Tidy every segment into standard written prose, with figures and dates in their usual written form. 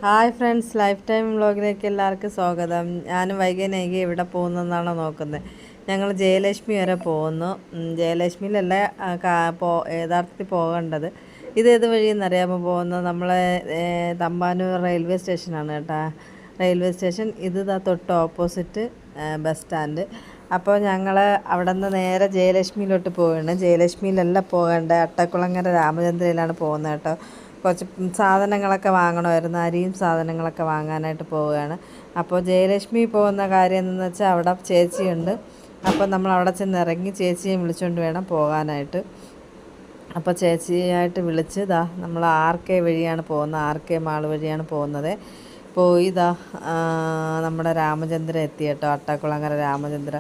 Hi friends, life time വ്ളോഗിലേക്ക് എല്ലാവർക്കും സ്വാഗതം. ഞാനും വൈകിനേക്ക് ഇവിടെ പോകുന്നതെന്നാണ് നോക്കുന്നത്. ഞങ്ങൾ ജയലക്ഷ്മി വരെ പോകുന്നു. ജയലക്ഷ്മിയിലല്ല യഥാർത്ഥത്തിൽ പോകേണ്ടത്. ഇതേത് വഴിയെന്നറിയാമോ പോകുന്നത്? നമ്മളെ തമ്പാനൂർ റെയിൽവേ സ്റ്റേഷനാണ് കേട്ടോ. റെയിൽവേ സ്റ്റേഷൻ ഇത് തൊട്ട് ഓപ്പോസിറ്റ് ബസ് സ്റ്റാൻഡ്. അപ്പോൾ ഞങ്ങൾ അവിടെ നിന്ന് നേരെ ജയലക്ഷ്മിയിലോട്ട് പോവുകയാണ്. ജയലക്ഷ്മിയിലല്ല പോകേണ്ടത്, അട്ടക്കുളങ്ങര രാമചന്ദ്രയിലാണ് പോകുന്നത് കേട്ടോ. കുറച്ച് സാധനങ്ങളൊക്കെ വാങ്ങണമായിരുന്നു, അരിയും സാധനങ്ങളൊക്കെ വാങ്ങാനായിട്ട് പോവുകയാണ്. അപ്പോൾ ജയലക്ഷ്മി പോകുന്ന കാര്യം എന്തെന്ന് വെച്ചാൽ അവിടെ ചേച്ചിയുണ്ട്. അപ്പോൾ നമ്മൾ അവിടെ ചെന്ന് ഇറങ്ങി ചേച്ചിയെ വിളിച്ചുകൊണ്ട് വേണം പോകാനായിട്ട്. അപ്പോൾ ചേച്ചിയായിട്ട് വിളിച്ച് നമ്മൾ RK വഴിയാണ് പോകുന്നത്, RK മാൾ വഴിയാണ് പോകുന്നത്. പോയി നമ്മുടെ രാമചന്ദ്ര എത്തി കേട്ടോ, അട്ടക്കുളങ്ങര രാമചന്ദ്ര.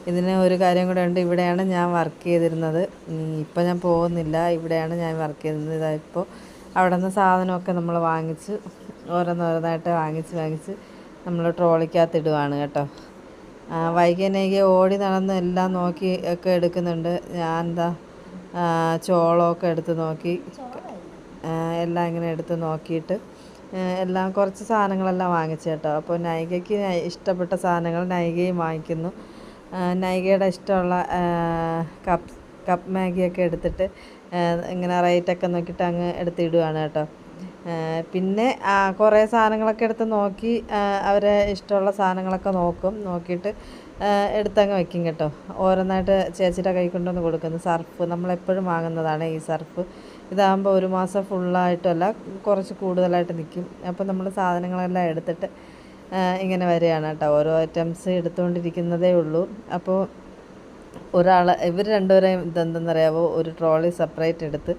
ഇതിന് ഒരു കാര്യം കൂടെ ഉണ്ട്, ഇവിടെയാണ് ഞാൻ വർക്ക് ചെയ്തിരുന്നത്. ഇപ്പം ഞാൻ പോകുന്നില്ല, ഇവിടെയാണ് ഞാൻ വർക്ക് ചെയ്തിരുന്നത്. ഇതായിപ്പോൾ അവിടെ നിന്ന് സാധനമൊക്കെ നമ്മൾ വാങ്ങിച്ച് ഓരോന്നോരോന്നായിട്ട് വാങ്ങിച്ച് നമ്മൾ ട്രോളിക്കകത്ത് ഇടുവാണ് കേട്ടോ. വൈകിനേക്ക് ഓടി നടന്ന് എല്ലാം നോക്കി ഒക്കെ എടുക്കുന്നുണ്ട്. ഞാൻ ചോളമൊക്കെ എടുത്ത് നോക്കി, എല്ലാം ഇങ്ങനെ എടുത്ത് നോക്കിയിട്ട് എല്ലാം കുറച്ച് സാധനങ്ങളെല്ലാം വാങ്ങിച്ചു കേട്ടോ. അപ്പോൾ നൈകയ്ക്ക് ഇഷ്ടപ്പെട്ട സാധനങ്ങൾ നൈകയും വാങ്ങിക്കുന്നു. നൈകയുടെ ഇഷ്ടമുള്ള കപ്പ് മാഗിയൊക്കെ എടുത്തിട്ട് ഇങ്ങനെ റേറ്റൊക്കെ നോക്കിയിട്ട് അങ്ങ് എടുത്തിടുകയാണ് കേട്ടോ. പിന്നെ കുറേ സാധനങ്ങളൊക്കെ എടുത്ത് നോക്കി അവരെ ഇഷ്ടമുള്ള സാധനങ്ങളൊക്കെ നോക്കിയിട്ട് എടുത്തങ്ങ് വയ്ക്കും കേട്ടോ. ഓരോന്നായിട്ട് ചേച്ചിയുടെ കൈ കൊണ്ടുവന്ന് കൊടുക്കുന്നു. സർഫ് നമ്മളെപ്പോഴും വാങ്ങുന്നതാണ് ഈ സർഫ്. ഇതാകുമ്പോൾ 1 മാസം ഫുള്ളായിട്ടല്ല, കുറച്ച് കൂടുതലായിട്ട് നിൽക്കും. അപ്പോൾ നമ്മൾ സാധനങ്ങളെല്ലാം എടുത്തിട്ട് ഇങ്ങനെ വരികയാണ് കേട്ടോ. ഓരോ ഐറ്റംസ് എടുത്തുകൊണ്ടിരിക്കുന്നതേ ഉള്ളൂ. അപ്പോൾ ഇവർ രണ്ടുപേരെയും ഇതെന്തെന്നറിയാമോ, ഒരു ട്രോളി സെപ്പറേറ്റ് എടുത്ത്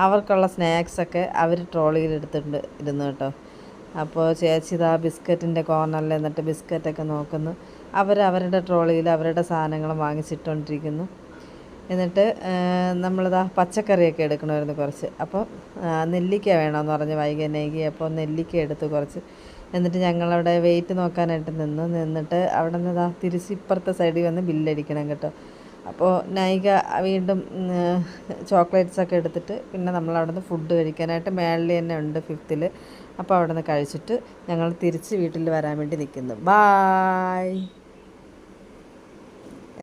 അവർക്കുള്ള സ്നാക്സൊക്കെ അവർ ട്രോളിയിൽ എടുത്തിട്ടുണ്ട് ഇരുന്നു കേട്ടോ. അപ്പോൾ ചേച്ചി ബിസ്ക്കറ്റിൻ്റെ കോർണറിൽ എന്നിട്ട് ബിസ്ക്കറ്റൊക്കെ നോക്കുന്നു. അവരുടെ ട്രോളിയിൽ അവരുടെ സാധനങ്ങൾ വാങ്ങിച്ചിട്ടുകൊണ്ടിരിക്കുന്നു. എന്നിട്ട് പച്ചക്കറിയൊക്കെ എടുക്കണമായിരുന്നു കുറച്ച്. അപ്പോൾ നെല്ലിക്ക വേണമെന്ന് പറഞ്ഞ് വൈകുന്നേരം. അപ്പോൾ നെല്ലിക്ക എടുത്ത് കുറച്ച്. എന്നിട്ട് ഞങ്ങളവിടെ വെയിറ്റ് നോക്കാനായിട്ട് നിന്നിട്ട് അവിടെ നിന്ന് തിരിച്ച് ഇപ്പുറത്തെ സൈഡിൽ വന്ന് ബില്ലടിക്കണം കേട്ടോ. അപ്പോൾ നൈക വീണ്ടും ചോക്ലേറ്റ്സൊക്കെ എടുത്തിട്ട് പിന്നെ നമ്മളവിടെ നിന്ന് ഫുഡ് കഴിക്കാനായിട്ട് മേളിൽ തന്നെ ഉണ്ട് 5th. അപ്പോൾ അവിടെ നിന്ന് കഴിച്ചിട്ട് ഞങ്ങൾ തിരിച്ച് വീട്ടിൽ വരാൻ വേണ്ടി നിൽക്കുന്നു. ബായ്.